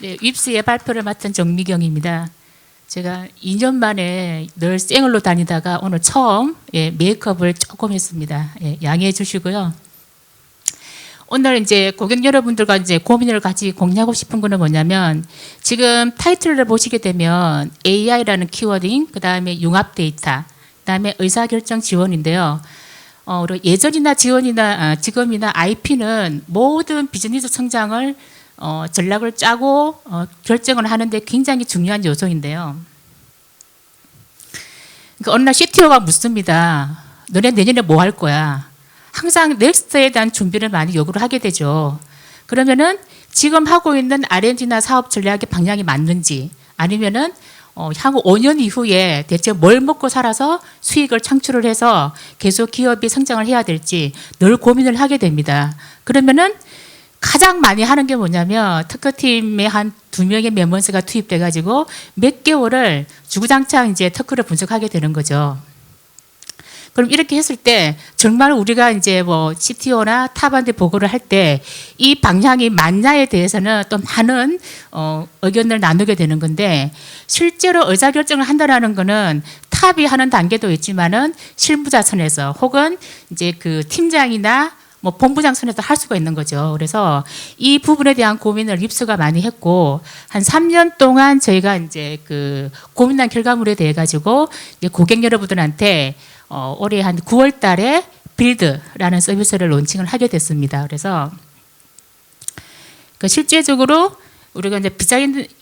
네, 윕스의 발표를 맡은 정미경입니다. 제가 2년 만에 늘 생얼로 다니다가 오늘 처음 메이크업을 조금 했습니다. 양해해 주시고요. 오늘 이제 고객 여러분들과 이제 고민을 같이 공유하고 싶은 거는 뭐냐면, 지금 타이틀을 보시게 되면 AI라는 키워드인 그 다음에 융합 데이터, 그 다음에 의사결정 지원인데요. 예전이나 지금이나 IP는 모든 비즈니스 성장을 전략을 짜고 결정을 하는데 굉장히 중요한 요소인데요. 그러니까 어느 날 CTO가 묻습니다. 너네 내년에 뭐 할 거야? 항상 넥스트에 대한 준비를 많이 요구를 하게 되죠. 그러면은 지금 하고 있는 R&D나 사업 전략의 방향이 맞는지, 아니면은 향후 5년 이후에 대체 뭘 먹고 살아서 수익을 창출을 해서 계속 기업이 성장을 해야 될지 늘 고민을 하게 됩니다. 그러면은 가장 많이 하는 게 뭐냐면, 특허팀에 한 2명의 메먼스가 투입돼 가지고 몇 개월을 주구장창 이제 특허를 분석하게 되는 거죠. 그럼 이렇게 했을 때 정말 우리가 이제 뭐 CTO나 탑한테 보고를 할 때 이 방향이 맞냐에 대해서는 또 많은 의견을 나누게 되는 건데, 실제로 의사결정을 한다라는 거는 탑이 하는 단계도 있지만은 실무자 선에서 혹은 이제 그 팀장이나 뭐 본부장 선에서 할 수가 있는 거죠. 그래서 이 부분에 대한 고민을 윕스가 많이 했고, 한 3년 동안 저희가 이제 그 고민한 결과물에 대해 가지고 이제 고객 여러분들한테 올해 한 9월 달에 빌드라는 서비스를 론칭을 하게 됐습니다. 그래서 그 실제적으로 우리가 이제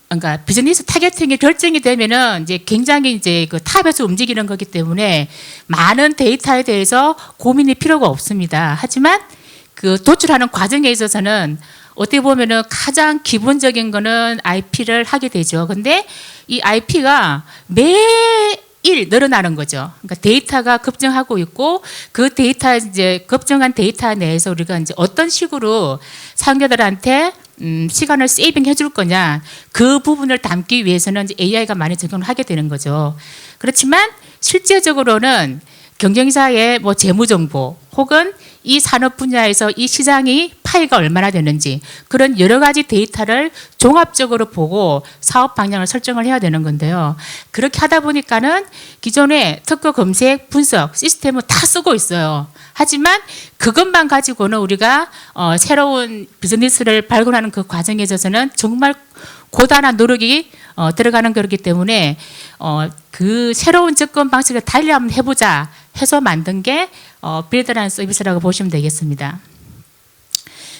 그러니까 비즈니스 타겟팅이 결정이 되면은 이제 굉장히 이제 그 탑에서 움직이는 거기 때문에 많은 데이터에 대해서 고민이 필요가 없습니다. 하지만 그 도출하는 과정에 있어서는 어떻게 보면은 가장 기본적인 거는 IP를 하게 되죠. 근데 이 IP가 매일 늘어나는 거죠. 그러니까 데이터가 급증하고 있고, 그 데이터 이제 급증한 데이터 내에서 우리가 이제 어떤 식으로 사용자들한테 시간을 세이빙 해줄 거냐, 그 부분을 담기 위해서는 이제 AI가 많이 적용을 하게 되는 거죠. 그렇지만 실제적으로는 경쟁사의 뭐 재무 정보 혹은 이 산업 분야에서 이 시장이 파이가 얼마나 되는지, 그런 여러 가지 데이터를 종합적으로 보고 사업 방향을 설정을 해야 되는 건데요. 그렇게 하다 보니까는 기존의 특허 검색 분석 시스템을 다 쓰고 있어요. 하지만 그것만 가지고는 우리가 새로운 비즈니스를 발굴하는 그 과정에 있어서는 정말 고단한 노력이 들어가는 거기 때문에 그 새로운 접근 방식을 달리 한번 해보자 해서 만든 게 빌드라는 서비스라고 보시면 되겠습니다.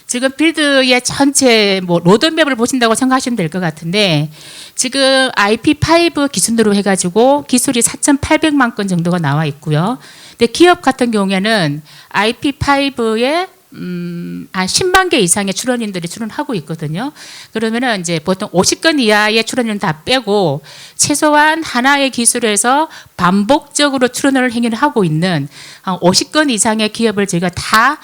지금 빌드의 전체 뭐 로드맵을 보신다고 생각하시면 될 것 같은데, 지금 IP5 기준으로 해가지고 기술이 4,800만 건 정도가 나와 있고요. 근데 기업 같은 경우에는 IP5에 한 10만 개 이상의 출원인들이 출원하고 있거든요. 그러면은 이제 보통 50건 이하의 출원은 다 빼고 최소한 하나의 기술에서 반복적으로 출원을 행위를 하고 있는 한 50건 이상의 기업을 저희가 다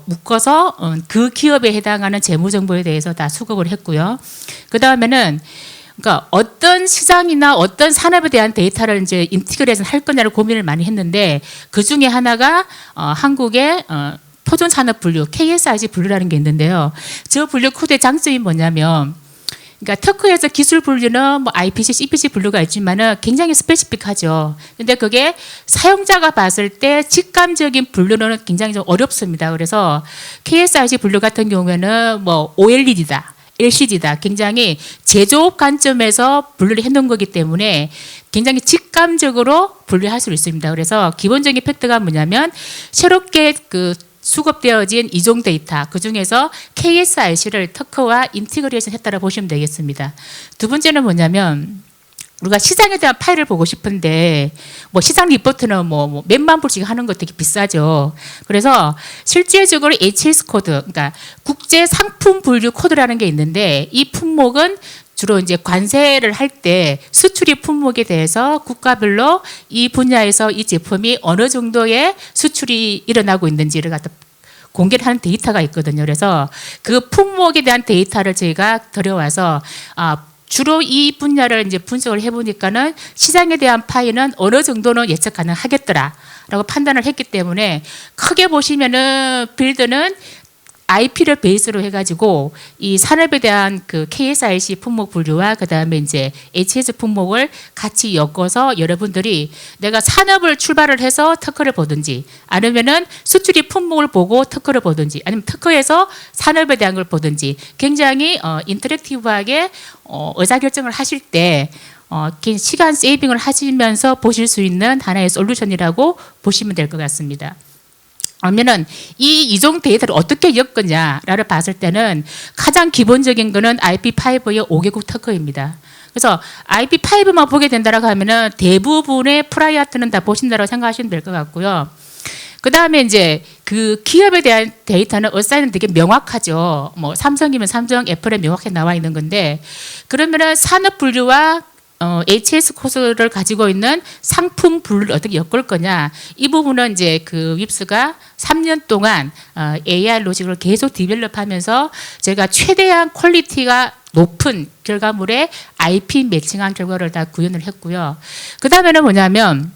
묶어서 그 기업에 해당하는 재무 정보에 대해서 다 수급을 했고요. 그 다음에는 그러니까 어떤 시장이나 어떤 산업에 대한 데이터를 이제 인티그레이션 할 거냐를 고민을 많이 했는데, 그 중에 하나가 한국의 토종 산업 분류, KSIC 분류라는 게 있는데요. 저 분류 코드의 장점이 뭐냐면, 그러니까 특허에서 기술 분류는 뭐 IPC, CPC 분류가 있지만은 굉장히 스페시픽하죠. 근데 그게 사용자가 봤을 때 직감적인 분류는 굉장히 좀 어렵습니다. 그래서 KSIC 분류 같은 경우에는 뭐 OLED다, LCD다, 굉장히 제조업 관점에서 분류를 해놓은 거기 때문에 굉장히 직감적으로 분류할 수 있습니다. 그래서 기본적인 팩트가 뭐냐면, 새롭게 그 수급되어진 이종 데이터, 그 중에서 KSIC를 특허와 인티그레이션 했다고 보시면 되겠습니다. 두 번째는 뭐냐면, 우리가 시장에 대한 파일을 보고 싶은데 뭐 시장 리포트는 뭐 몇만 불씩 하는 거 되게 비싸죠. 그래서 실제적으로 HS 코드, 그러니까 국제 상품 분류 코드라는 게 있는데, 이 품목은 주로 이제 관세를 할 때 수출입 품목에 대해서 국가별로 이 분야에서 이 제품이 어느 정도의 수출이 일어나고 있는지를 갖다 공개를 하는 데이터가 있거든요. 그래서 그 품목에 대한 데이터를 저희가 들여와서 주로 이 분야를 이제 분석을 해보니까는 시장에 대한 파이는 어느 정도는 예측 가능하겠더라라고 판단을 했기 때문에, 크게 보시면은 빌드는 IP를 베이스로 해가지고 이 산업에 대한 그 KSIC 품목 분류와 그 다음에 이제 HS 품목을 같이 엮어서 여러분들이 내가 산업을 출발을 해서 특허를 보든지 아니면은 수출입 품목을 보고 특허를 보든지 아니면 특허에서 산업에 대한 걸 보든지 굉장히 인터랙티브하게 의사결정을 하실 때 시간 세이빙을 하시면서 보실 수 있는 하나의 솔루션이라고 보시면 될 것 같습니다. 그러면은 이 이종 데이터를 어떻게 엮느냐를 봤을 때는 가장 기본적인 거는 IP5의 5개국 특허입니다. 그래서 IP5만 보게 된다라고 하면은 대부분의 프라이아트는 다 보신다라고 생각하시면 될 것 같고요. 그 다음에 이제 그 기업에 대한 데이터는 어사인은 되게 명확하죠. 뭐 삼성이면 삼성, 애플에 명확하게 나와 있는 건데 그러면은 산업 분류와 HS 코스를 가지고 있는 상품 분류를 어떻게 엮을 거냐 이 부분은 이제 그 윕스가 3년 동안 AI 로직을 계속 디벨롭하면서 제가 최대한 퀄리티가 높은 결과물에 IP 매칭한 결과를 다 구현을 했고요. 그 다음에는 뭐냐면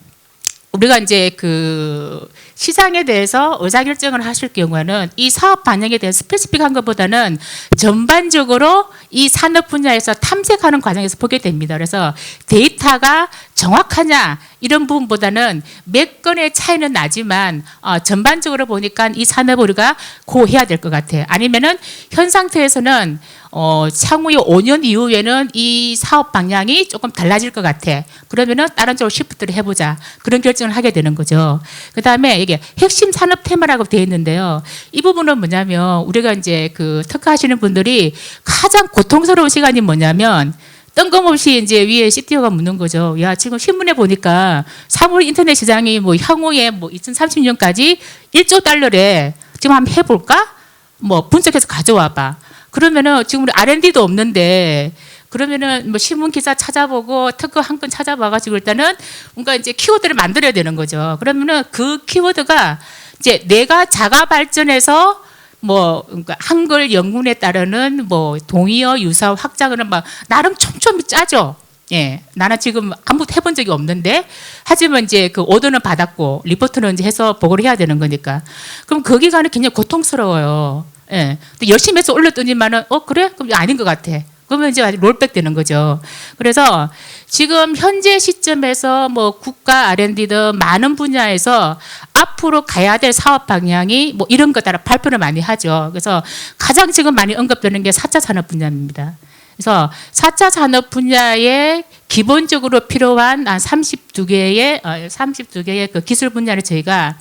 우리가 이제 그 시장에 대해서 의사결정을 하실 경우에는 이 사업 방향에 대한 스페시픽한 것보다는 전반적으로 이 산업 분야에서 탐색하는 과정에서 보게 됩니다. 그래서 데이터가 정확하냐 이런 부분보다는 몇 건의 차이는 나지만 전반적으로 보니까 이 산업을 우리가 고해야 될 것 같아요. 아니면은 현 상태에서는 향후에 5년 이후에는 이 사업 방향이 조금 달라질 것 같아. 그러면은 다른 쪽으로 시프트를 해보자. 그런 결정을 하게 되는 거죠. 그 다음에 이게 핵심 산업 테마라고 되어 있는데요. 이 부분은 뭐냐면 우리가 이제 그 특허하시는 분들이 가장 고통스러운 시간이 뭐냐면 뜬금없이 이제 위에 CTO가 묻는 거죠. 야, 지금 신문에 보니까 사물 인터넷 시장이 뭐 향후에 뭐 2030년까지 1조 달러래. 지금 한번 해볼까? 뭐 분석해서 가져와봐. 그러면은 지금 우리 R&D도 없는데 그러면은 뭐 신문 기사 찾아보고 특허 한 건 찾아봐가지고 일단은 뭔가 이제 키워드를 만들어야 되는 거죠. 그러면은 그 키워드가 이제 내가 자가 발전해서 뭐 그러니까 한글 영문에 따르는 뭐 동의어 유사 확장은 막 나름 촘촘히 짜죠. 예, 나는 지금 아무것도 해본 적이 없는데 하지만 이제 그 오더는 받았고 리포트는 이제 해서 보고를 해야 되는 거니까 그럼 그 기간이 굉장히 고통스러워요. 예, 근데 열심히 해서 올렸더니만은 그래? 그럼 아닌 것 같아. 그러면 이제 롤백 되는 거죠. 그래서 지금 현재 시점에서 뭐 국가 R&D든 많은 분야에서 앞으로 가야 될 사업 방향이 뭐 이런 것 따라 발표를 많이 하죠. 그래서 가장 지금 많이 언급되는 게 4차 산업 분야입니다. 그래서 4차 산업 분야에 기본적으로 필요한 한 32개의 그 기술 분야를 저희가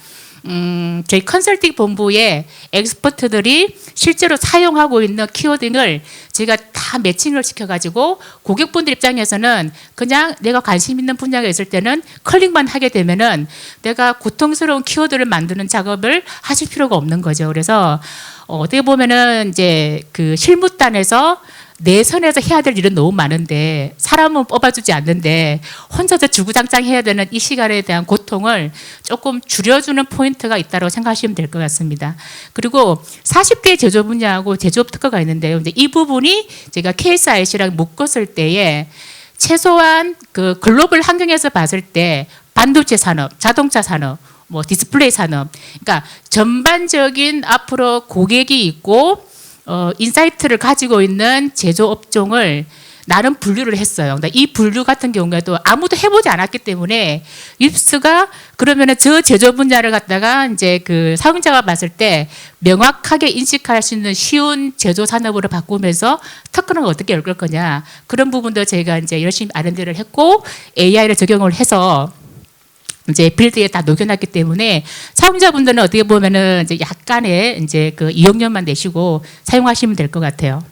저희 컨설팅 본부의 엑스퍼트들이 실제로 사용하고 있는 키워딩을 제가 다 매칭을 시켜가지고 고객분들 입장에서는 그냥 내가 관심 있는 분야가 있을 때는 클릭만 하게 되면은 내가 고통스러운 키워드를 만드는 작업을 하실 필요가 없는 거죠. 그래서 어떻게 보면은 이제 그 실무단에서 내 선에서 해야 될 일은 너무 많은데 사람은 뽑아주지 않는데 혼자서 주구장창 해야 되는 이 시간에 대한 고통을 조금 줄여주는 포인트가 있다고 생각하시면 될 것 같습니다. 그리고 40개 제조 분야하고 제조업 특허가 있는데요. 이제 이 부분이 제가 KSIC랑 묶었을 때에 최소한 그 글로벌 환경에서 봤을 때 반도체 산업, 자동차 산업, 뭐 디스플레이 산업, 그러니까 전반적인 앞으로 고객이 있고 인사이트를 가지고 있는 제조 업종을 나름 분류를 했어요. 근데 이 분류 같은 경우에도 아무도 해보지 않았기 때문에 윕스가 그러면은 저 제조 분야를 갖다가 이제 그 사용자가 봤을 때 명확하게 인식할 수 있는 쉬운 제조 산업으로 바꾸면서 특허는 어떻게 엮을 거냐 그런 부분도 저희가 이제 열심히 R&D를 했고 AI를 적용을 해서 이제 빌드에 다 녹여놨기 때문에 사용자분들은 어떻게 보면은 이제 약간의 이제 그 이용료만 내시고 사용하시면 될 것 같아요.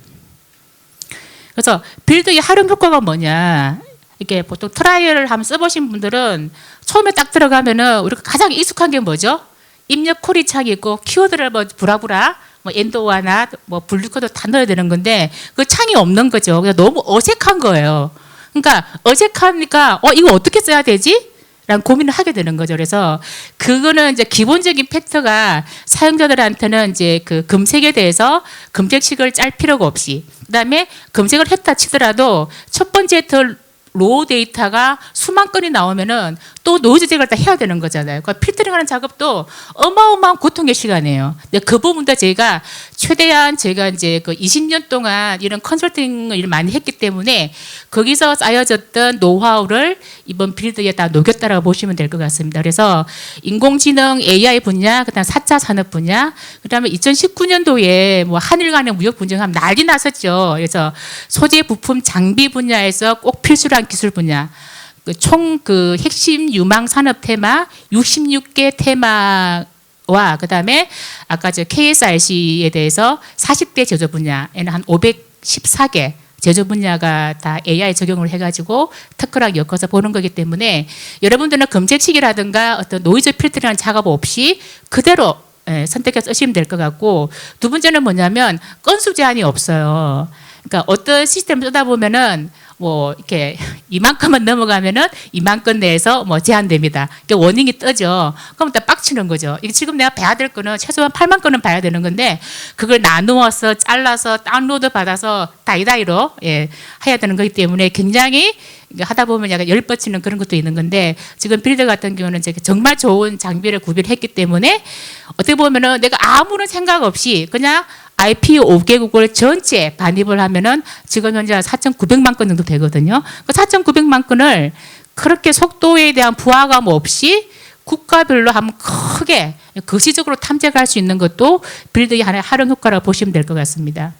그래서 빌드의 활용 효과가 뭐냐? 이렇게 보통 트라이얼을 한번 써보신 분들은 처음에 딱 들어가면은 우리가 가장 익숙한 게 뭐죠? 입력 콜이 창이 있고 키워드를 뭐 브라브라, 뭐 엔도와나 뭐 블루코드 다 넣어야 되는 건데 그 창이 없는 거죠. 그래서 너무 어색한 거예요. 그러니까 어색하니까 이거 어떻게 써야 되지? 라는 고민을 하게 되는 거죠. 그래서 그거는 이제 기본적인 팩트가 사용자들한테는 이제 그 검색에 대해서 검색식을 짤 필요가 없이 그다음에 검색을 했다 치더라도 첫 번째 로우 데이터가 수만 건이 나오면은 또 노이즈 제거를 다 해야 되는 거잖아요. 그러니까 필터링하는 작업도 어마어마한 고통의 시간이에요. 근데 그 부분도 저희가 최대한 제가 이제 그 20년 동안 이런 컨설팅을 많이 했기 때문에 거기서 쌓여졌던 노하우를 이번 빌드에 다 녹였다라고 보시면 될 것 같습니다. 그래서 인공지능 AI 분야, 그다음 4차 산업 분야, 그다음에 2019년도에 뭐 한일 간의 무역 분쟁하면 난리 났었죠. 그래서 소재 부품 장비 분야에서 꼭 필수란 기술 분야. 총 그 핵심 유망 산업 테마 66개 테마와 그다음에 아까 저 KSRC에 대해서 40대 제조 분야에는 한 514개 제조 분야가 다 AI 적용을 해가지고 특허랑 엮어서 보는 거기 때문에 여러분들은 검색식이라든가 어떤 노이즈 필터라는 작업 없이 그대로 선택해서 쓰시면 될 것 같고, 두 번째는 뭐냐면 건수 제한이 없어요. 그러니까 어떤 시스템을 쓰다 보면은 뭐 이렇게 이만큼만 넘어가면은 이만큼 내에서 뭐 제한됩니다. 그러니까 워닝이 뜨죠. 그럼 또 빡치는 거죠. 이게 지금 내가 봐야 될 거는 최소한 8만 건은 봐야 되는 건데 그걸 나누어서 잘라서 다운로드 받아서 다이다이로 해야 되는 거기 때문에 굉장히 하다 보면 약간 열 뻗치는 그런 것도 있는 건데, 지금 빌드 같은 경우는 제가 정말 좋은 장비를 구비를 했기 때문에 어떻게 보면은 내가 아무런 생각 없이 그냥 IP 5개국을 전체 반입을 하면은 지금 현재 한 4,900만 건 정도 되거든요. 그 4,900만 건을 그렇게 속도에 대한 부하감 없이 국가별로 한번 크게 거시적으로 탐색할 수 있는 것도 빌드의 하나의 활용 효과라고 보시면 될 것 같습니다.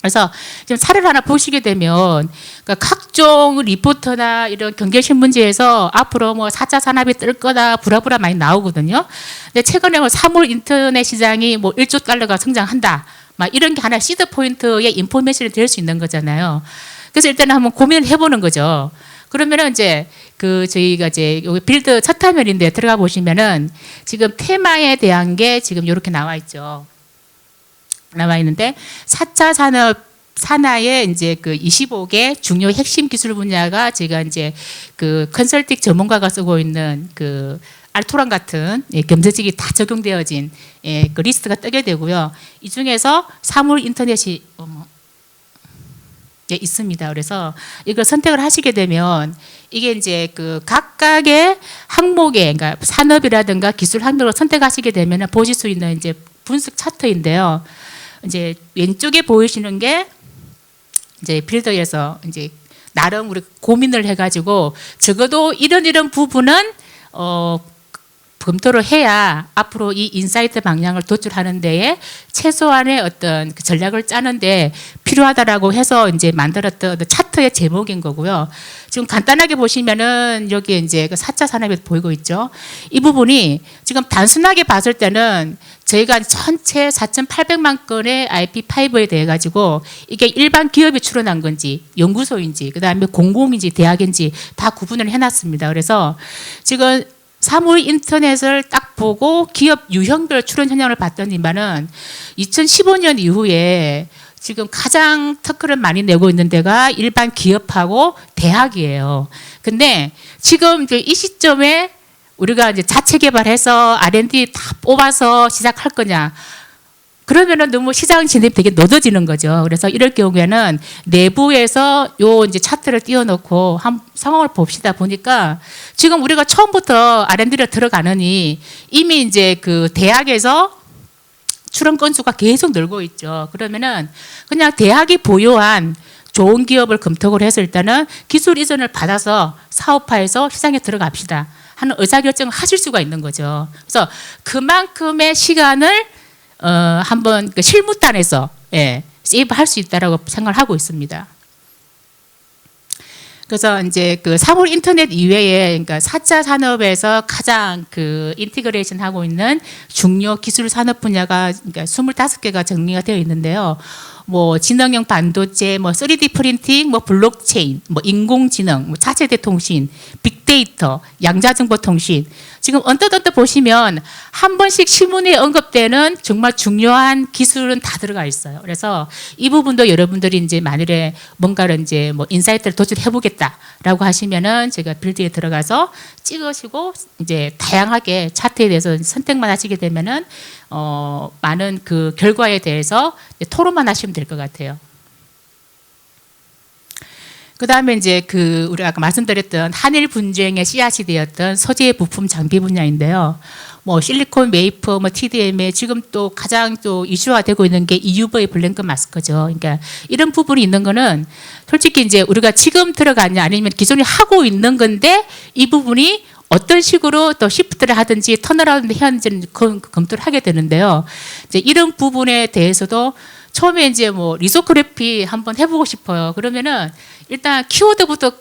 그래서 지금 사례를 하나 보시게 되면 그러니까 각종 리포터나 이런 경제신문지에서 앞으로 뭐 4차 산업이 뜰 거다 부라부라 많이 나오거든요. 근데 최근에 뭐 사물 인터넷 시장이 뭐 1조 달러가 성장한다, 막 이런 게 하나 시드 포인트의 인포메이션이 될 수 있는 거잖아요. 그래서 일단은 한번 고민을 해보는 거죠. 그러면은 이제 그 저희가 이제 여기 빌드 첫 화면인데 들어가 보시면은 지금 테마에 대한 게 지금 이렇게 나와 있죠. 나와 있는데 4차 산업 산하의 이제 그 25개 중요 핵심 기술 분야가 제가 이제 그 컨설팅 전문가가 쓰고 있는 그 알토란 같은 경제직이 다 적용되어진 그 리스트가 뜨게 되고요. 이 중에서 사물 인터넷이 있습니다. 그래서 이걸 선택을 하시게 되면 이게 이제 그 각각의 항목에, 그러니까 산업이라든가 기술 항목을 선택하시게 되면 보실 수 있는 이제 분석 차트인데요. 이제 왼쪽에 보이시는 게 이제 빌더에서 이제 나름 우리 고민을 해가지고 적어도 이런 부분은 검토를 해야 앞으로 이 인사이트 방향을 도출하는 데에 최소한의 어떤 그 전략을 짜는데 필요하다라고 해서 이제 만들었던 차트의 제목인 거고요. 지금 간단하게 보시면은 여기 이제 그 4차 산업이 보이고 있죠. 이 부분이 지금 단순하게 봤을 때는 저희가 전체 4,800만 건의 IP5에 대해 가지고 이게 일반 기업이 출원한 건지 연구소인지 그다음에 공공인지 대학인지 다 구분을 해놨습니다. 그래서 지금 사물 인터넷을 딱 보고 기업 유형별 출원 현황을 봤더니만은 2015년 이후에 지금 가장 특허를 많이 내고 있는 데가 일반 기업하고 대학이에요. 근데 지금 이 시점에 우리가 이제 자체 개발해서 R&D 다 뽑아서 시작할 거냐? 그러면은 너무 시장 진입이 되게 늦어지는 거죠. 그래서 이럴 경우에는 내부에서 요 이제 차트를 띄워놓고 한 상황을 봅시다 보니까 지금 우리가 처음부터 R&D를 들어가느니 이미 이제 그 대학에서 출원 건수가 계속 늘고 있죠. 그러면은 그냥 대학이 보유한 좋은 기업을 검토를 해서 일단은 기술 이전을 받아서 사업화해서 시장에 들어갑시다 하는 의사결정을 하실 수가 있는 거죠. 그래서 그만큼의 시간을 한번 그 실무단에서 세이브할 수 있다라고 생각을 하고 있습니다. 그래서 이제 그 사물 인터넷 이외에 그러니까 4차 산업에서 가장 그 인티그레이션 하고 있는 중요 기술 산업 분야가 그러니까 25개가 정리가 되어 있는데요. 뭐 지능형 반도체, 뭐 3D 프린팅, 뭐 블록체인, 뭐 인공지능, 뭐 차세대 통신, 빅데이터, 양자정보 통신. 지금 언뜻 보시면 한 번씩 신문에 언급되는 정말 중요한 기술은 다 들어가 있어요. 그래서 이 부분도 여러분들이 이제 만일에 뭔가를 이제 뭐 인사이트를 도출해 보겠다라고 하시면은 제가 빌드에 들어가서 찍으시고 이제 다양하게 차트에 대해서 선택만 하시게 되면은 많은 그 결과에 대해서 토론만 하시면 될 것 같아요. 그다음에 이제 그 우리가 아까 말씀드렸던 한일 분쟁의 씨앗이 되었던 소재 부품 장비 분야인데요. 뭐 실리콘 웨이퍼, 뭐 TDMA 지금 또 가장 또 이슈화 되고 있는 게 EUV 블랭크 마스크죠. 그러니까 이런 부분이 있는 거는 솔직히 이제 우리가 지금 들어가냐 아니면 기존에 하고 있는 건데 이 부분이 어떤 식으로 또 시프트를 하든지 턴어라운드 해야하는지는 검토를 하게 되는데요. 이제 이런 부분에 대해서도 처음에 이제 뭐 리소그래피 한번 해보고 싶어요. 그러면은 일단 키워드부터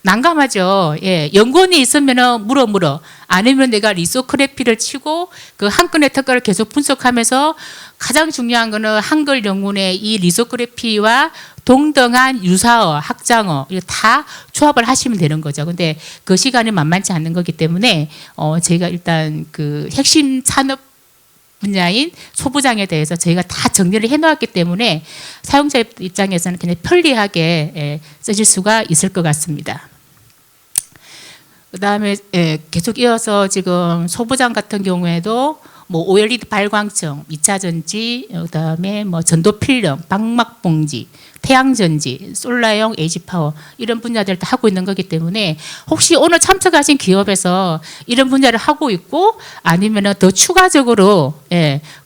난감하죠. 예, 연구원이 있으면은 물어. 아니면 내가 리소그래피를 치고 그 한 건의 특허를 계속 분석하면서 가장 중요한 거는 한글 영문의 이 리소그래피와 동등한 유사어, 학장어 이거 다 조합을 하시면 되는 거죠. 근데 그 시간이 만만치 않는 거기 때문에 저희가 일단 그 핵심 산업 분야인 소부장에 대해서 저희가 다 정리를 해놓았기 때문에 사용자 입장에서는 그냥 편리하게 쓰실 수가 있을 것 같습니다. 그다음에 계속 이어서 지금 소부장 같은 경우에도 뭐 OLED 발광청, 2차 전지, 그다음에 뭐 전도 필름, 방막 봉지, 태양 전지, 솔라형 에이지 파워 이런 분야들 다 하고 있는 거기 때문에 혹시 오늘 참석하신 기업에서 이런 분야를 하고 있고 아니면은 더 추가적으로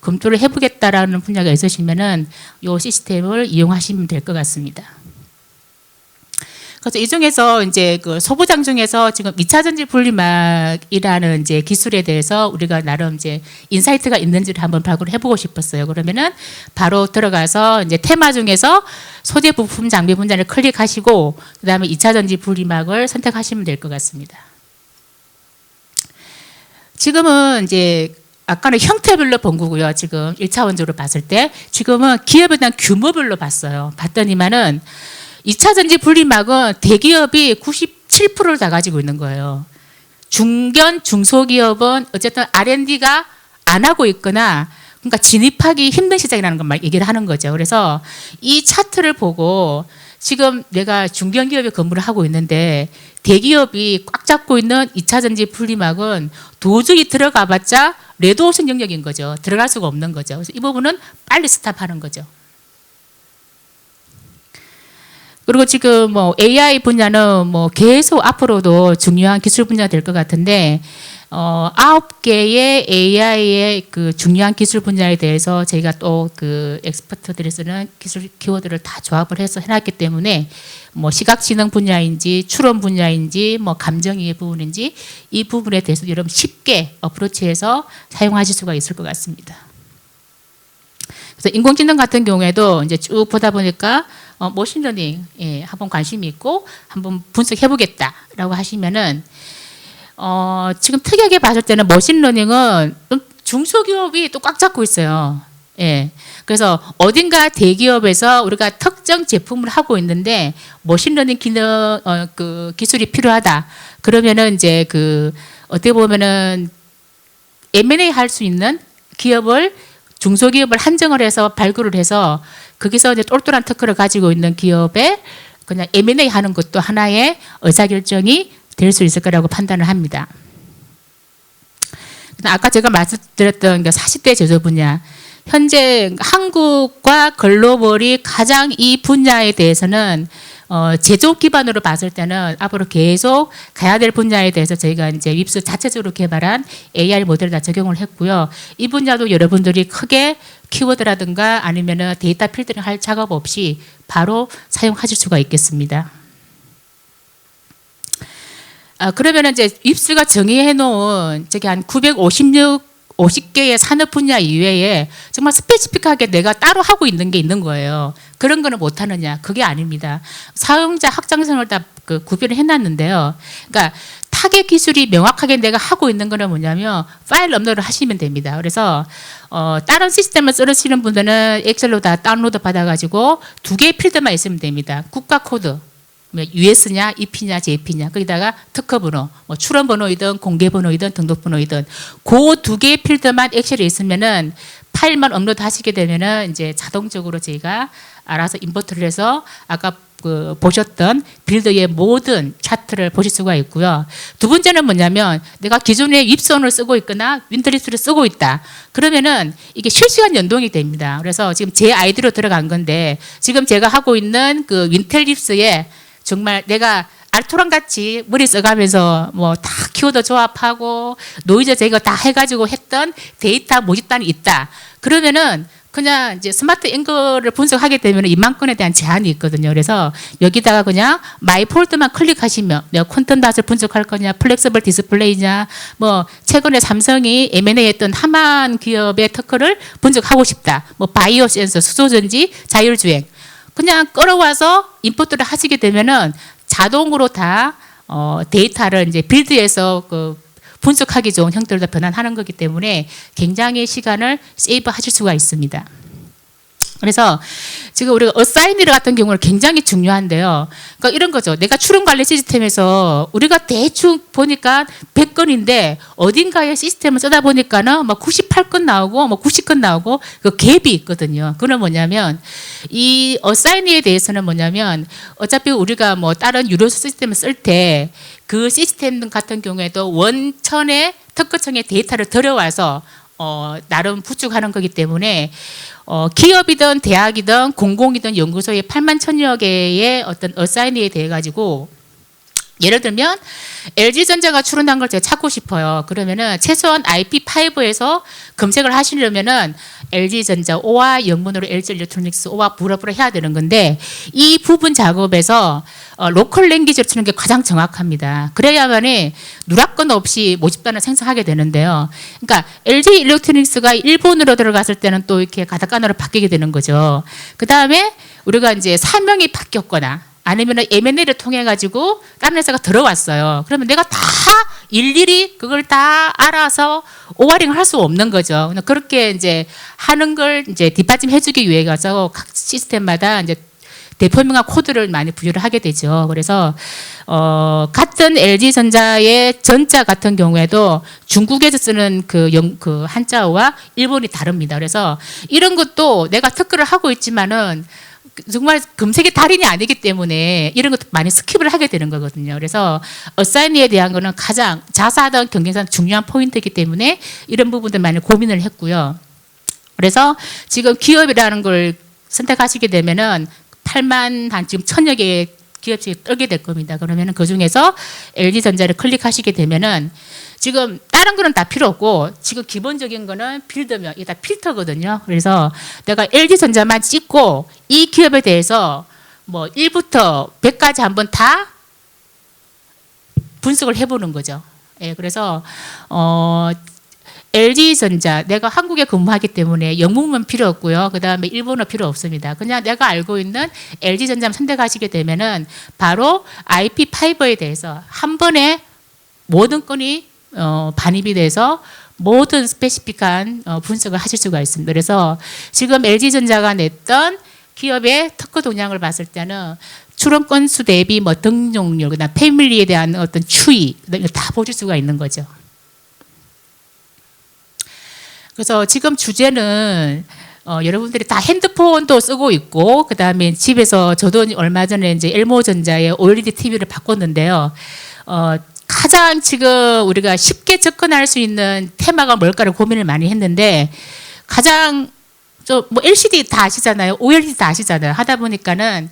검토를 해보겠다라는 분야가 있으시면은 이 시스템을 이용하시면 될 것 같습니다. 그래서 이 중에서 이제 그 소부장 중에서 지금 2차 전지 분리막이라는 이제 기술에 대해서 우리가 나름 이제 인사이트가 있는지를 한번 발굴을 해보고 싶었어요. 그러면은 바로 들어가서 이제 테마 중에서 소재 부품 장비 분야를 클릭하시고 그다음에 2차 전지 분리막을 선택하시면 될 것 같습니다. 지금은 이제 아까는 형태별로 본 거고요. 지금 1차원적으로 봤을 때 지금은 기업에 대한 규모별로 봤더니만은 2차 전지 분리막은 대기업이 97%를 다 가지고 있는 거예요. 중견, 중소기업은 어쨌든 R&D가 안 하고 있거나 그러니까 진입하기 힘든 시장이라는 걸 얘기를 하는 거죠. 그래서 이 차트를 보고 지금 내가 중견기업에 근무를 하고 있는데 대기업이 꽉 잡고 있는 2차 전지 분리막은 도저히 들어가봤자 레드오션 영역인 거죠. 들어갈 수가 없는 거죠. 그래서 이 부분은 빨리 스탑하는 거죠. 그리고 지금 뭐 AI 분야는 뭐 계속 앞으로도 중요한 기술 분야가 될 것 같은데 9개의 AI의 그 중요한 기술 분야에 대해서 저희가 또 그 엑스퍼트들이 쓰는 기술 키워드를 다 조합을 해서 해놨기 때문에 뭐 시각지능 분야인지 추론 분야인지 뭐 감정이해 부분인지 이 부분에 대해서 여러분 쉽게 어프로치해서 사용하실 수가 있을 것 같습니다. 그래서 인공지능 같은 경우에도 이제 쭉 보다 보니까 머신러닝 한번 관심이 있고 한번 분석해 보겠다라고 하시면은 지금 특이하게 봤을 때는 머신러닝은 중소기업이 또 꽉 잡고 있어요. 예. 그래서 어딘가 대기업에서 우리가 특정 제품을 하고 있는데 머신러닝 기능 그 기술이 필요하다. 그러면은 이제 그 어떻게 보면은 M&A 할 수 있는 기업을 중소기업을 한정을 해서 발굴을 해서 거기서 이제 똘똘한 특허를 가지고 있는 기업에 그냥 M&A 하는 것도 하나의 의사결정이 될 수 있을 거라고 판단을 합니다. 아까 제가 말씀드렸던 40대 제조 분야, 현재 한국과 글로벌이 가장 이 분야에 대해서는 제조 기반으로 봤을 때는 앞으로 계속 가야 될 분야에 대해서 저희가 이제 윕스 자체적으로 개발한 AI 모델을 다 적용을 했고요. 이 분야도 여러분들이 크게 키워드라든가 아니면은 데이터 필터링 할 작업 없이 바로 사용하실 수가 있겠습니다. 그러면은 이제 윕스가 정의해 놓은 저기 한 50개의 산업 분야 이외에 정말 스페시픽하게 내가 따로 하고 있는 게 있는 거예요. 그런 거는 못 하느냐? 그게 아닙니다. 사용자 확장성을 다 구별을 해놨는데요. 그러니까 타겟 기술이 명확하게 내가 하고 있는 거는 뭐냐면 파일 업로드를 하시면 됩니다. 그래서 다른 시스템을 쓰시는 분들은 엑셀로 다 다운로드 받아가지고 2개의 필드만 있으면 됩니다. 국가 코드. US냐, EP냐, JP냐, 거기다가 특허 번호, 뭐 출원 번호이든 공개 번호이든 등록 번호이든 그 2개의 필드만 엑셀에 있으면은 파일만 업로드 하시게 되면은 이제 자동적으로 저희가 알아서 임포트를 해서 아까 그 보셨던 빌드의 모든 차트를 보실 수가 있고요. 두 번째는 뭐냐면 내가 기존에 윕선을 쓰고 있거나 윈트립스를 쓰고 있다. 그러면은 이게 실시간 연동이 됩니다. 그래서 지금 제 아이디로 들어간 건데 지금 제가 하고 있는 그 윈텔립스에 정말 내가 알토란 같이 머리 써가면서 뭐 다 키워드 조합하고 노이즈 제거 다 해가지고 했던 데이터 모집단이 있다. 그러면은 그냥 이제 스마트 앵글을 분석하게 되면 인망권에 대한 제한이 있거든요. 그래서 여기다가 그냥 마이 폴드만 클릭하시면 내가 콘텐츠를 분석할 거냐, 플렉서블 디스플레이냐, 뭐 최근에 삼성이 M&A 했던 하만 기업의 특허를 분석하고 싶다. 뭐 바이오 센서, 수소전지, 자율주행. 그냥 끌어와서 인풋을 하시게 되면은 자동으로 다 데이터를 이제 빌드에서 그 분석하기 좋은 형태로 변환하는 거기 때문에 굉장히 시간을 세이브하실 수가 있습니다. 그래서 지금 우리가 어사이니르 같은 경우는 굉장히 중요한데요. 그러니까 이런 거죠. 내가 출원 관리 시스템에서 우리가 대충 보니까 100건인데 어딘가에 시스템을 쓰다 보니까는 막 98건 나오고 뭐 90건 나오고 그 갭이 있거든요. 그건 뭐냐면 이 어사이니에 대해서는 뭐냐면 어차피 우리가 뭐 다른 유료 시스템을 쓸 때 그 시스템 같은 경우에도 원천의 특허청의 데이터를 들여와서 나름 구축하는 거기 때문에 기업이든 대학이든 공공이든 연구소에 8만 1천여 개의 어떤 어사이니에 대해 가지고 예를 들면 LG전자가 출원한 걸 제가 찾고 싶어요. 그러면은 최소한 IP5에서 검색을 하시려면은 LG전자 O와 영문으로 LG엘렉트로닉스 O와 부러부러 해야 되는 건데 이 부분 작업에서 로컬 랭귀지를 치는 게 가장 정확합니다. 그래야만이 누락건 없이 모집단을 생성하게 되는데요. 그러니까 LG 일렉트로닉스가 일본으로 들어갔을 때는 또 이렇게 가타카나로 바뀌게 되는 거죠. 그 다음에 우리가 이제 사명이 바뀌었거나 아니면 M&A를 통해 가지고 다른 회사가 들어왔어요. 그러면 내가 다 일일이 그걸 다 알아서 오와링을 할 수 없는 거죠. 그렇게 이제 하는 걸 이제 뒷받침 해주기 위해서 각 시스템마다 이제 대표명과 코드를 많이 부여를 하게 되죠. 그래서 같은 LG전자의 전자 같은 경우에도 중국에서 쓰는 그 한자어와 일본이 다릅니다. 그래서 이런 것도 내가 특허를 하고 있지만은 정말 검색의 달인이 아니기 때문에 이런 것도 많이 스킵을 하게 되는 거거든요. 그래서 어사이니에 대한 거는 가장 자사하던 경쟁상 중요한 포인트이기 때문에 이런 부분들 많이 고민을 했고요. 그래서 지금 기업이라는 걸 선택하시게 되면은 8만 한 지금 1,000여 개의 기업체에 뜨게 될 겁니다. 그러면은 그 중에서 LG전자를 클릭하시게 되면은 지금 다른 거는 다 필요 없고 지금 기본적인 거는 빌드면 이게 다 필터거든요. 그래서 내가 LG전자만 찍고 이 기업에 대해서 뭐 1부터 100까지 한번 다 분석을 해보는 거죠. 예, 그래서 LG전자 내가 한국에 근무하기 때문에 영문만 필요 없고요. 그다음에 일본어 필요 없습니다. 그냥 내가 알고 있는 LG전자만 선택하시게 되면은 바로 IP5에 대해서 한 번에 모든 건이 반입이 돼서 모든 스페시픽한 분석을 하실 수가 있습니다. 그래서 지금 LG전자가 냈던 기업의 특허 동향을 봤을 때는 출원 건수 대비 뭐 등록률, 그다음 패밀리에 대한 어떤 추이 다 보실 수가 있는 거죠. 그래서 지금 주제는 여러분들이 다 핸드폰도 쓰고 있고 그다음에 집에서 저도 얼마 전에 이제 엘모전자의 OLED TV를 바꿨는데요. 가장 지금 우리가 쉽게 접근할 수 있는 테마가 뭘까를 고민을 많이 했는데 가장 뭐 LCD 다 아시잖아요. OLED 다 아시잖아요. 하다 보니까는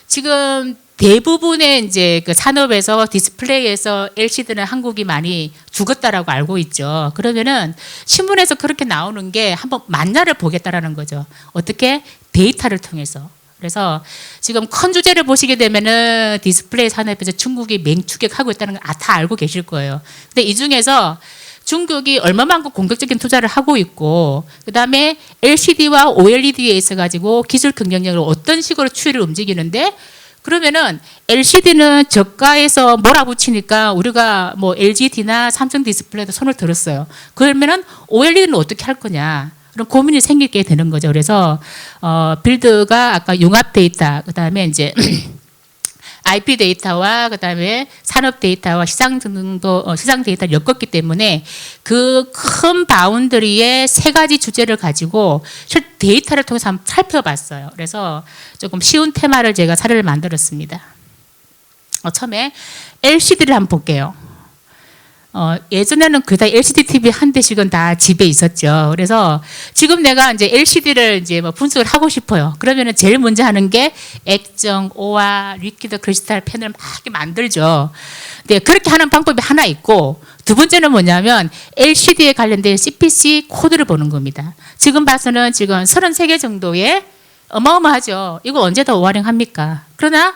지금 대부분의 이제 그 산업에서 디스플레이에서 LCD는 한국이 많이 죽었다라고 알고 있죠. 그러면은 신문에서 그렇게 나오는 게 한번 만나를 보겠다라는 거죠. 어떻게? 데이터를 통해서. 그래서 지금 큰 주제를 보시게 되면은 디스플레이 산업에서 중국이 맹추격하고 있다는 걸 다 알고 계실 거예요. 근데 이 중에서 중국이 얼마만큼 공격적인 투자를 하고 있고 그다음에 LCD와 OLED에 있어 가지고 기술 경쟁력을 어떤 식으로 추이를 움직이는데 그러면은 LCD는 저가에서 몰아붙이니까 우리가 뭐 LGD나 삼성 디스플레이도 손을 들었어요. 그러면은 OLED는 어떻게 할 거냐? 그런 고민이 생기게 되는 거죠. 그래서 빌드가 아까 융합 데이터, 그다음에 이제 IP 데이터와 그다음에 산업 데이터와 시장 등도 시장 데이터를 엮었기 때문에 그 큰 바운더리의 세 가지 주제를 가지고 데이터를 통해서 한번 살펴봤어요. 그래서 조금 쉬운 테마를 제가 사례를 만들었습니다. 처음에 LCD를 한번 볼게요. 예전에는 그다 LCD TV 한 대씩은 다 집에 있었죠. 그래서 지금 내가 이제 LCD를 이제 뭐 분석을 하고 싶어요. 그러면은 제일 먼저 하는 게 액정, 오화, 리퀴드 크리스탈 펜을 막 이렇게 만들죠. 네, 그렇게 하는 방법이 하나 있고, 두 번째는 뭐냐면 LCD에 관련된 CPC 코드를 보는 겁니다. 지금 봐서는 지금 33개 정도의 어마어마하죠. 이거 언제 더 활용합니까? 그러나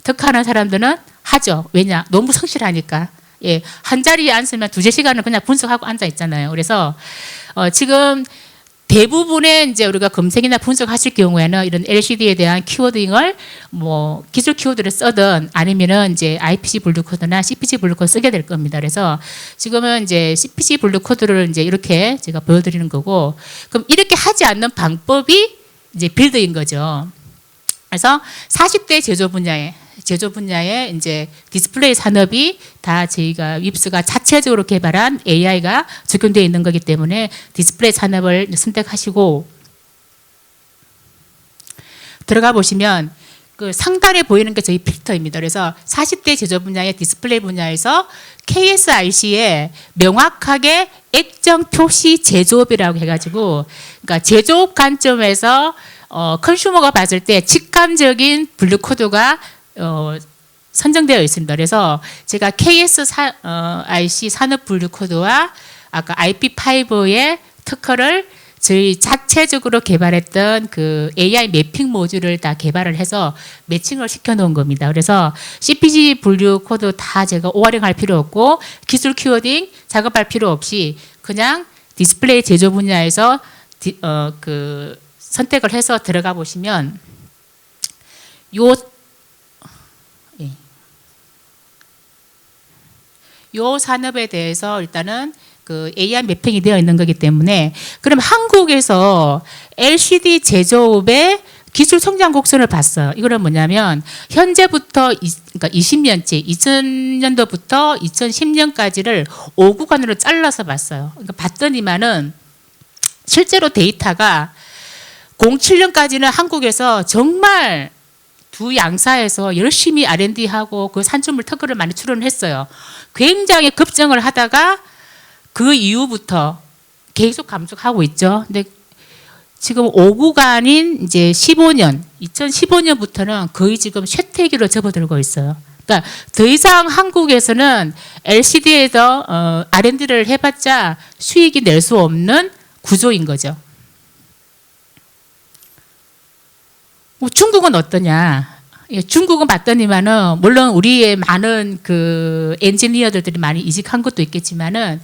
덕하는 사람들은 하죠. 왜냐? 너무 성실하니까. 예, 한 자리에 앉으면 2~3시간을 그냥 분석하고 앉아 있잖아요. 그래서 지금 대부분의 이제 우리가 검색이나 분석하실 경우에는 이런 LCD에 대한 키워딩을 뭐 기술 키워드를 쓰든 아니면은 이제 IPC 블루 코드나 CPC 블루 코드 쓰게 될 겁니다. 그래서 지금은 이제 CPC 블루 코드를 이제 이렇게 제가 보여드리는 거고, 그럼 이렇게 하지 않는 방법이 이제 빌드인 거죠. 그래서 40대 제조 분야에 이제 디스플레이 산업이 다 저희가 윕스가 자체적으로 개발한 AI가 적용되어 있는 거기 때문에 디스플레이 산업을 선택하시고 들어가 보시면 그 상단에 보이는 게 저희 필터입니다. 그래서 40대 제조 분야의 디스플레이 분야에서 KSRC에 명확하게 액정 표시 제조업이라고 해가지고, 그러니까 제조업 관점에서 컨슈머가 봤을 때 직감적인 블루 코드가 선정되어 있습니다. 그래서 제가 KSRC 산업 블루 코드와 아까 IP5의 특허를 저희 자체적으로 개발했던 그 AI 매핑 모듈을 다 개발을 해서 매칭을 시켜 놓은 겁니다. 그래서 CPC 분류 코드 다 제가 오활용할 필요 없고 기술 키워딩 작업할 필요 없이 그냥 디스플레이 제조 분야에서 그 선택을 해서 들어가 보시면 요 산업에 대해서 일단은 그 AI 매핑이 되어 있는 거기 때문에, 그럼 한국에서 LCD 제조업의 기술 성장 곡선을 봤어요. 이거는 뭐냐면 현재부터 그러니까 20년째 2000년도부터 2010년까지를 5구간으로 잘라서 봤어요. 그러니까 봤더니만은 실제로 데이터가 07년까지는 한국에서 정말 두 양사에서 열심히 R&D하고 그 산출물 특허를 많이 출원했어요. 굉장히 급증을 하다가 그 이후부터 계속 감축하고 있죠. 근데 지금 5구간인 이제 2015년부터는 거의 지금 쇠퇴기로 접어들고 있어요. 그러니까 더 이상 한국에서는 LCD에서 R&D를 해봤자 수익이 낼 수 없는 구조인 거죠. 중국은 어떠냐? 중국은 봤더니만은 물론 우리의 많은 그 엔지니어들이 많이 이직한 것도 있겠지만은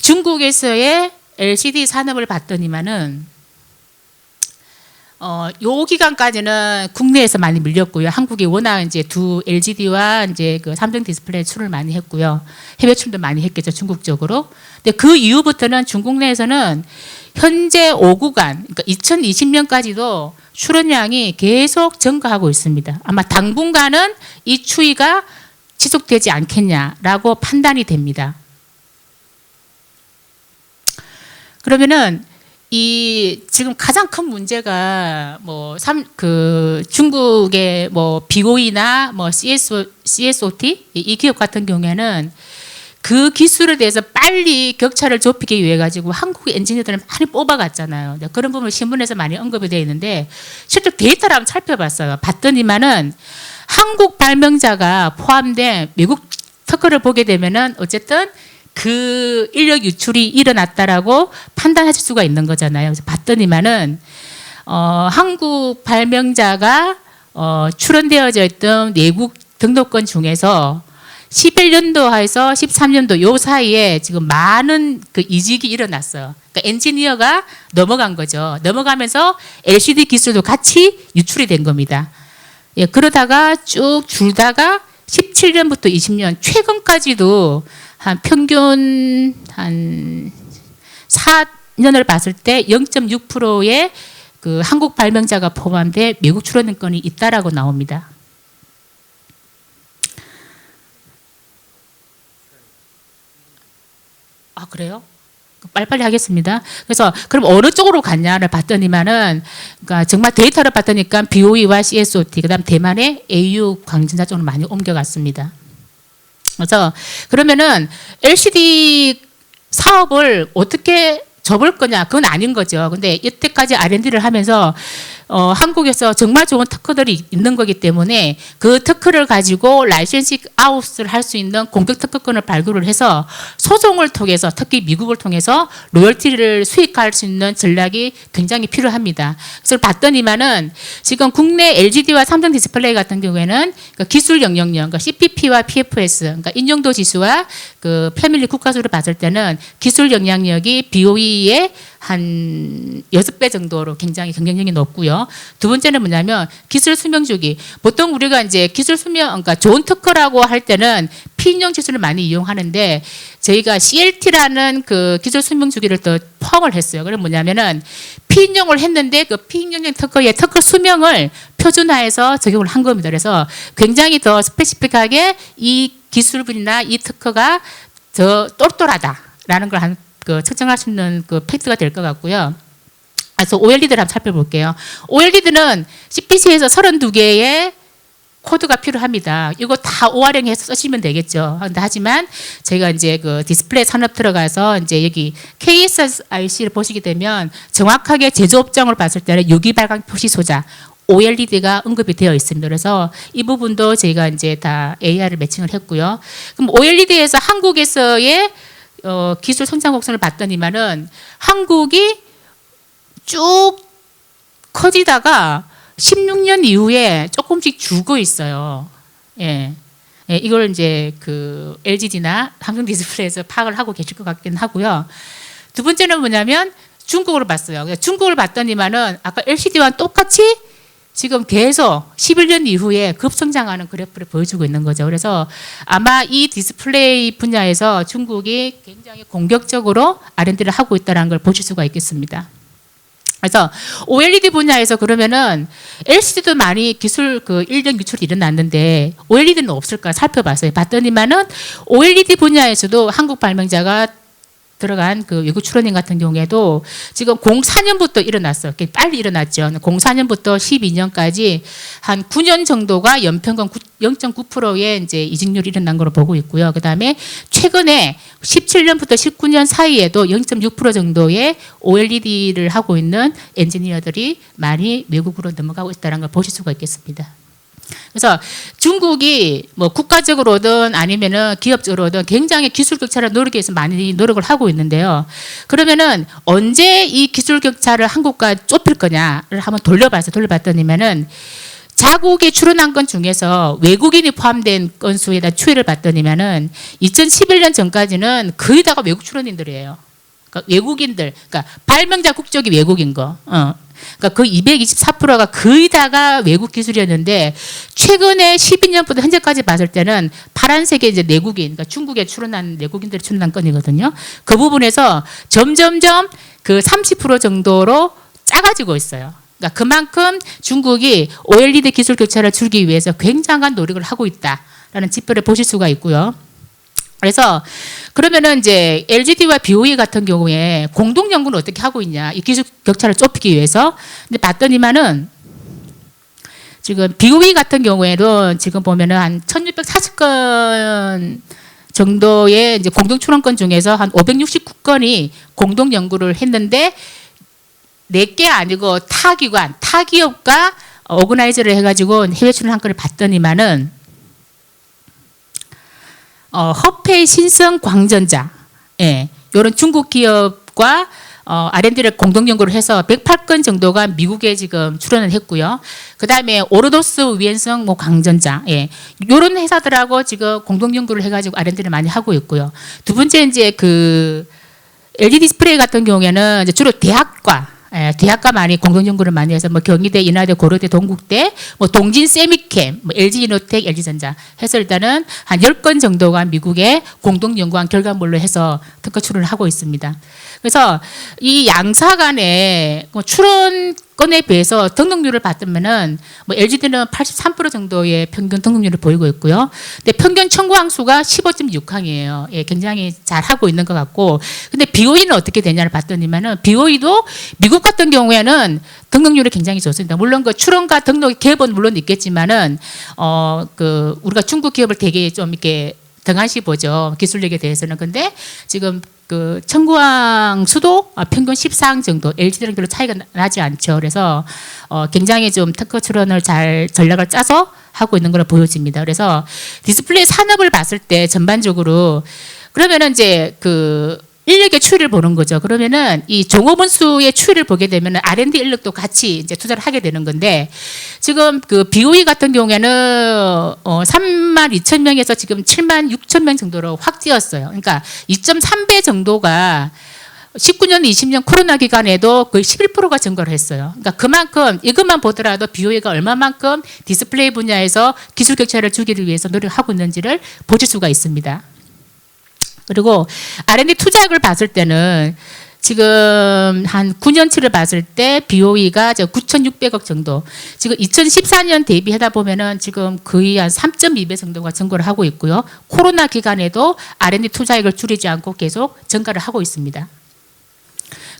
중국에서의 LCD 산업을 봤더니만은 요 기간까지는 국내에서 많이 밀렸고요. 한국이 워낙 이제 두 LGD와 이제 그 삼성 디스플레이 출을 많이 했고요. 해외 출도 많이 했겠죠, 중국 쪽으로. 근데 그 이후부터는 중국 내에서는 현재 5구간, 그러니까 2020년까지도 출원량이 계속 증가하고 있습니다. 아마 당분간은 이 추이가 지속되지 않겠냐라고 판단이 됩니다. 그러면은 이 지금 가장 큰 문제가 뭐 중국의 뭐 BOE나 뭐 CSOT 이 기업 같은 경우에는 그 기술에 대해서 빨리 격차를 좁히기 위해 가지고 한국 엔지니어들을 많이 뽑아갔잖아요. 그런 부분을 신문에서 많이 언급이 되어 있는데 실제 데이터를 한번 살펴봤어요. 봤더니만은 한국 발명자가 포함된 미국 특허를 보게 되면은 어쨌든 그 인력 유출이 일어났다라고 판단하실 수가 있는 거잖아요. 그래서 봤더니만은 한국 발명자가 출원되어져 있던 내국 등록권 중에서 11년도에서 13년도 요 사이에 지금 많은 그 이직이 일어났어요. 그러니까 엔지니어가 넘어간 거죠. 넘어가면서 LCD 기술도 같이 유출이 된 겁니다. 예, 그러다가 쭉 줄다가 17년부터 20년 최근까지도 한 평균 한 4년을 봤을 때 0.6%의 그 한국 발명자가 포함된 미국 출원권이 있다라고 나옵니다. 아, 그래요? 빨리빨리 하겠습니다. 그래서 그럼 어느 쪽으로 갔냐를 봤더니만은 그러니까 정말 데이터를 봤더니까 BOE와 CSOT 그다음 대만의 AU 광전자 쪽으로 많이 옮겨갔습니다. 그래서 그러면은 LCD 사업을 어떻게 접을 거냐? 그건 아닌 거죠. 근데 이때까지 R&D를 하면서 한국에서 정말 좋은 특허들이 있는 거기 때문에 그 특허를 가지고 라이센싱 아웃을 할 수 있는 공격 특허권을 발굴을 해서 소송을 통해서 특히 미국을 통해서 로열티를 수익할 수 있는 전략이 굉장히 필요합니다. 그래서 봤더니만은 지금 국내 LGD와 삼성 디스플레이 같은 경우에는 그 기술 영역력, 그러니까 CPP와 PFS, 그러니까 인용도 지수와 그 패밀리 국가수를 봤을 때는 기술 영향력이 BOE의 한 6배 정도로 굉장히 경쟁력이 높고요. 두 번째는 뭐냐면 기술 수명 주기. 보통 우리가 이제 기술 수명, 그러니까 좋은 특허라고 할 때는 피인용 기술을 많이 이용하는데 저희가 CLT라는 그 기술 수명 주기를 또 포함을 했어요. 그럼 뭐냐면은 피인용을 했는데 그 피인용 특허의 특허 수명을 표준화해서 적용을 한 겁니다. 그래서 굉장히 더 스페시픽하게 이 기술분이나 이 특허가 더 똘똘하다라는 걸 그 측정할 수 있는 그 팩트가 될 것 같고요. 그래서 OLED를 한번 살펴볼게요. OLED는 CPC에서 32개의 코드가 필요합니다. 이거 다 오활용해서 쓰시면 되겠죠. 근데 하지만 저희가 이제 그 디스플레이 산업 들어가서 이제 여기 KSIC를 보시게 되면 정확하게 제조업장을 봤을 때는 유기 발광 표시 소자 OLED가 언급이 되어 있습니다. 그래서 이 부분도 저희가 이제 다 AR을 매칭을 했고요. 그럼 OLED에서 한국에서의 기술 성장 곡선을 봤더니만은 한국이 쭉 커지다가 16년 이후에 조금씩 줄고 있어요. 예. 예, 이걸 이제 그 LGD나 삼성 디스플레이에서 파악을 하고 계실 것 같긴 하고요. 두 번째는 뭐냐면 중국으로 봤어요. 중국을 봤더니만은 아까 LCD와 똑같이 지금 계속 11년 이후에 급성장하는 그래프를 보여주고 있는 거죠. 그래서 아마 이 디스플레이 분야에서 중국이 굉장히 공격적으로 R&D를 하고 있다는 걸 보실 수가 있겠습니다. 그래서 OLED 분야에서 그러면은 LCD도 많이 기술 그 인력 유출이 일어났는데 OLED는 없을까 살펴봤어요. 봤더니만은 OLED 분야에서도 한국 발명자가 들어간 그 외국 출원인 같은 경우에도 지금 04년부터 일어났어요. 빨리 일어났죠. 04년부터 12년까지 한 9년 정도가 연평균 0.9%의 이제 이직률이 일어난 걸로 보고 있고요. 그 다음에 최근에 17년부터 19년 사이에도 0.6% 정도의 OLED를 하고 있는 엔지니어들이 많이 외국으로 넘어가고 있다는 걸 보실 수가 있겠습니다. 그래서 중국이 뭐 국가적으로든 아니면은 기업적으로든 굉장히 기술 격차를 노리기 위해서 많이 노력을 하고 있는데요. 그러면은 언제 이 기술 격차를 한국과 좁힐 거냐를 한번 돌려봤더니만은 자국에 출원한 건 중에서 외국인이 포함된 건수에다 추이를 봤더니만은 2011년 전까지는 거의 다가 외국 출원인들이에요. 그러니까 외국인들, 그러니까 발명자 국적이 외국인 거. 그러니까 그 224%가 거의 다가 외국 기술이었는데 최근에 12년부터 현재까지 봤을 때는 파란색의 이제 내국인, 그러니까 중국에 출원한 내국인들이 출원한 건이거든요. 그 부분에서 점점점 그 30% 정도로 작아지고 있어요. 그러니까 그만큼 중국이 OLED 기술 격차를 줄이기 위해서 굉장한 노력을 하고 있다라는 지표를 보실 수가 있고요. 그래서 그러면은 이제 LGD와 BOE 같은 경우에 공동 연구는 어떻게 하고 있냐? 이 기술 격차를 좁히기 위해서. 근데 봤더니만은 지금 BOE 같은 경우에는 지금 보면은 한 1,640건 정도의 이제 공동 출원권 중에서 한 569건이 공동 연구를 했는데 4개 아니고 타기관, 타기업과 오거나이저를 해가지고 해외 출원한 건을 봤더니만은 허페이 신성 광전자, 예, 이런 중국 기업과 R&D를 공동 연구를 해서 108건 정도가 미국에 지금 출원을 했고요. 그 다음에 오르도스 위엔성 뭐 광전자, 예, 이런 회사들하고 지금 공동 연구를 해가지고 R&D를 많이 하고 있고요. 두 번째 이제 그 LG 디스플레이 같은 경우에는 이제 주로 대학과 많이 공동 연구를 많이 해서 뭐 경희대, 인하대, 고려대, 동국대, 뭐 동진 세미캠, 뭐 LG 이노텍, LG전자 해서 일단은 한 10건 정도가 미국에 공동 연구한 결과물로 해서 특허 출원을 하고 있습니다. 그래서 이 양사 간의 출원건에 비해서 등록률을 봤더면은 뭐 LGD는 83% 정도의 평균 등록률을 보이고 있고요. 근데 평균 청구항 수가 15.6항이에요. 예, 굉장히 잘 하고 있는 것 같고. 근데 BOE는 어떻게 되냐를 봤더니만은 BOE도 미국 같은 경우에는 등록률이 굉장히 좋습니다. 물론 그 출원과 등록 갭은 물론 있겠지만은 그 우리가 중국 기업을 되게 좀 이렇게 등한시 보죠. 기술력에 대해서는. 근데 지금 그 청구항 수도 평균 14항 정도, LG들은 별로 차이가 나지 않죠. 그래서 굉장히 좀 특허 출원을 잘 전략을 짜서 하고 있는 걸로 보여집니다. 그래서 디스플레이 산업을 봤을 때 전반적으로 그러면은 이제 그 인력의 추이를 보는 거죠. 그러면은 이 종업원 수의 추이를 보게 되면은 R&D 인력도 같이 이제 투자를 하게 되는 건데 지금 그 BOE 같은 경우에는 3만 2천 명에서 지금 7만 6천 명 정도로 확 뛰었어요. 그러니까 2.3배 정도가 19년, 20년 코로나 기간에도 거의 11%가 증가를 했어요. 그러니까 그만큼 이것만 보더라도 BOE가 얼마만큼 디스플레이 분야에서 기술 격차를 주기를 위해서 노력하고 있는지를 보실 수가 있습니다. 그리고 R&D 투자액을 봤을 때는 지금 한 9년치를 봤을 때 BOE가 9,600억 정도. 지금 2014년 대비하다 보면은 지금 거의 한 3.2배 정도가 증가를 하고 있고요. 코로나 기간에도 R&D 투자액을 줄이지 않고 계속 증가를 하고 있습니다.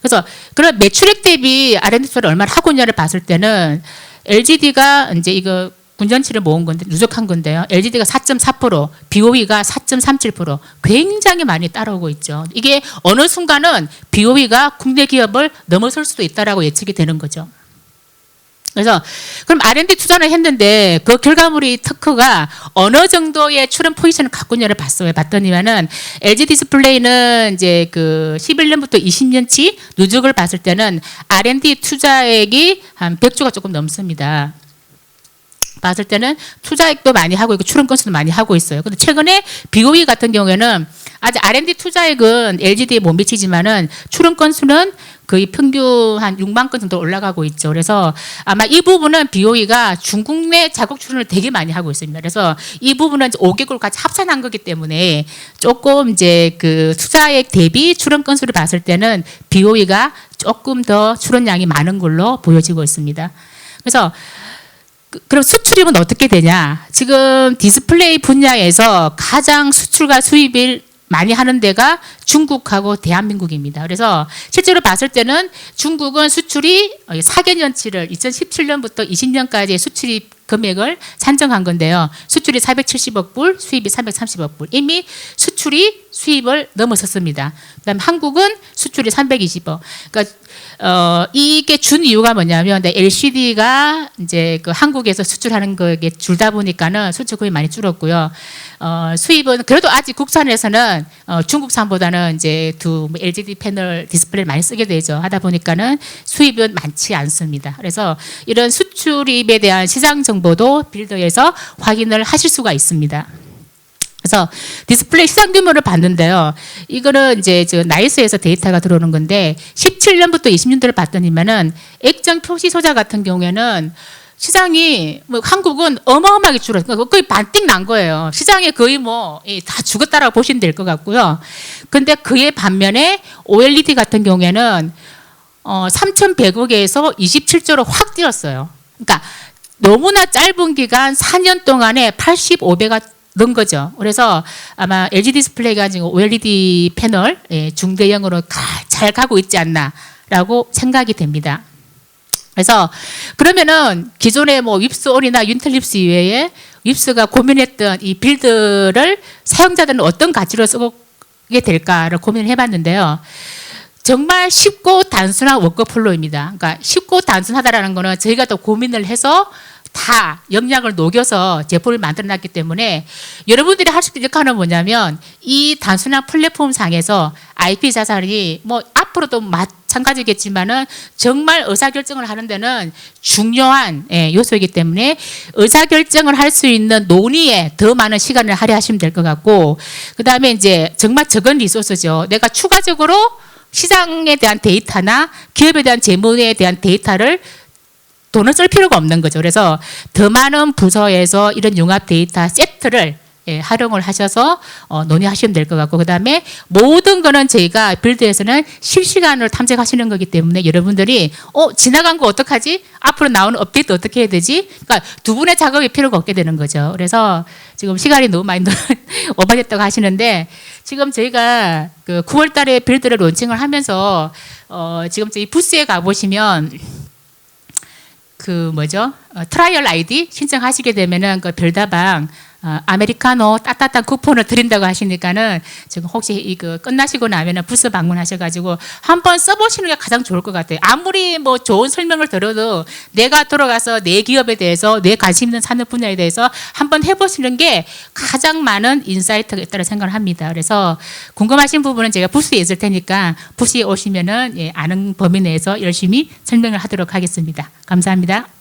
그래서 그런 매출액 대비 R&D 투자를 얼마나 하고 있냐를 봤을 때는 LGD가 이제 이거 군전치를 모은 건데 누적한 건데요. LGD가 4.4%, BOE가 4.37% 굉장히 많이 따라오고 있죠. 이게 어느 순간은 BOE가 국내 기업을 넘어설 수도 있다라고 예측이 되는 거죠. 그래서 그럼 R&D 투자를 했는데 그 결과물이 특허가 어느 정도의 출연 포지션을 갖고 있냐를 봤더니만은 LG 디스플레이는 이제 그 11년부터 20년치 누적을 봤을 때는 R&D 투자액이 한 100조가 조금 넘습니다. 봤을 때는 투자액도 많이 하고 있고 출원 건수도 많이 하고 있어요. 근데 최근에 BOE 같은 경우에는 아직 R&D 투자액은 LGD에 못 미치지만은 출원 건수는 거의 평균 한 6만 건 정도 올라가고 있죠. 그래서 아마 이 부분은 BOE가 중국 내 자국 출원을 되게 많이 하고 있습니다. 그래서 이 부분은 5개국을 같이 합산한 거기 때문에 조금 이제 그 투자액 대비 출원 건수를 봤을 때는 BOE가 조금 더 출원량이 많은 걸로 보여지고 있습니다. 그래서 그럼 수출입은 어떻게 되냐? 지금 디스플레이 분야에서 가장 수출과 수입을 많이 하는 데가 중국하고 대한민국입니다. 그래서 실제로 봤을 때는 중국은 수출이 4개년치를 2017년부터 20년까지의 수출입 금액을 산정한 건데요. 수출이 470억 불, 수입이 330억 불. 이미 수출이 수입을 넘어섰습니다. 그다음 한국은 수출이 320억. 그러니까 이게 준 이유가 뭐냐면 LCD가 이제 그 한국에서 수출하는 거에 줄다 보니까는 수출금이 많이 줄었고요. 수입은 그래도 아직 국산에서는 중국산보다는 이제 LCD 패널 디스플레이를 많이 쓰게 되죠. 하다 보니까는 수입은 많지 않습니다. 그래서 이런 수출입에 대한 시장 정보도 빌더에서 확인을 하실 수가 있습니다. 그래서 디스플레이 시장 규모를 봤는데요. 이거는 이제 저 나이스에서 데이터가 들어오는 건데 17년부터 20년도를 봤더니만은 액정 표시 소자 같은 경우에는 시장이 뭐 한국은 어마어마하게 줄었어요. 거의 반띵 난 거예요. 시장에 거의 뭐 다 죽었다라고 보시면 될 것 같고요. 근데 그의 반면에 OLED 같은 경우에는 3,100억에서 27조로 확 뛰었어요. 그러니까 너무나 짧은 기간 4년 동안에 85배가 는 거죠. 그래서 아마 LG 디스플레이가 지금 OLED 패널 중대형으로 잘 가고 있지 않나라고 생각이 됩니다. 그래서 그러면은 기존의 뭐 윕스온이나 윤텔립스 이외에 윕스가 고민했던 이 빌드를 사용자들은 어떤 가치로 쓰게 될까를 고민을 해봤는데요. 정말 쉽고 단순한 워크플로우입니다. 그러니까 쉽고 단순하다라는 거는 저희가 또 고민을 해서 다 역량을 녹여서 제품을 만들어놨기 때문에 여러분들이 할 수 있는 역할은 뭐냐면 이 단순한 플랫폼 상에서 IP 자산이 뭐 앞으로도 마찬가지겠지만은 정말 의사결정을 하는 데는 중요한 요소이기 때문에 의사결정을 할 수 있는 논의에 더 많은 시간을 할애하시면 될 것 같고 그다음에 이제 정말 적은 리소스죠. 내가 추가적으로 시장에 대한 데이터나 기업에 대한 재무에 대한 데이터를 돈을 쓸 필요가 없는 거죠. 그래서 더 많은 부서에서 이런 융합 데이터 세트를 활용을 하셔서 논의하시면 될 것 같고 그다음에 모든 거는 저희가 빌드에서는 실시간으로 탐색하시는 거기 때문에 여러분들이 지나간 거 어떡하지? 앞으로 나오는 업데이트 어떻게 해야 되지? 그러니까 두 분의 작업이 필요가 없게 되는 거죠. 그래서 지금 시간이 너무 많이 오버됐다고 하시는데 지금 저희가 그 9월 달에 빌드를 론칭을 하면서 지금 저희 부스에 가보시면 그 뭐죠? 트라이얼 아이디 신청하시게 되면은 그 별다방 아메리카노 따뜻한 쿠폰을 드린다고 하시니까는 지금 혹시 이거 끝나시고 나면은 부스 방문하셔가지고 한번 써보시는 게 가장 좋을 것 같아요. 아무리 뭐 좋은 설명을 들어도 내가 들어가서 내 기업에 대해서 내 관심 있는 산업 분야에 대해서 한번 해보시는 게 가장 많은 인사이트가 있다고 생각을 합니다. 그래서 궁금하신 부분은 제가 부스에 있을 테니까 부스에 오시면은 예, 아는 범위 내에서 열심히 설명을 하도록 하겠습니다. 감사합니다.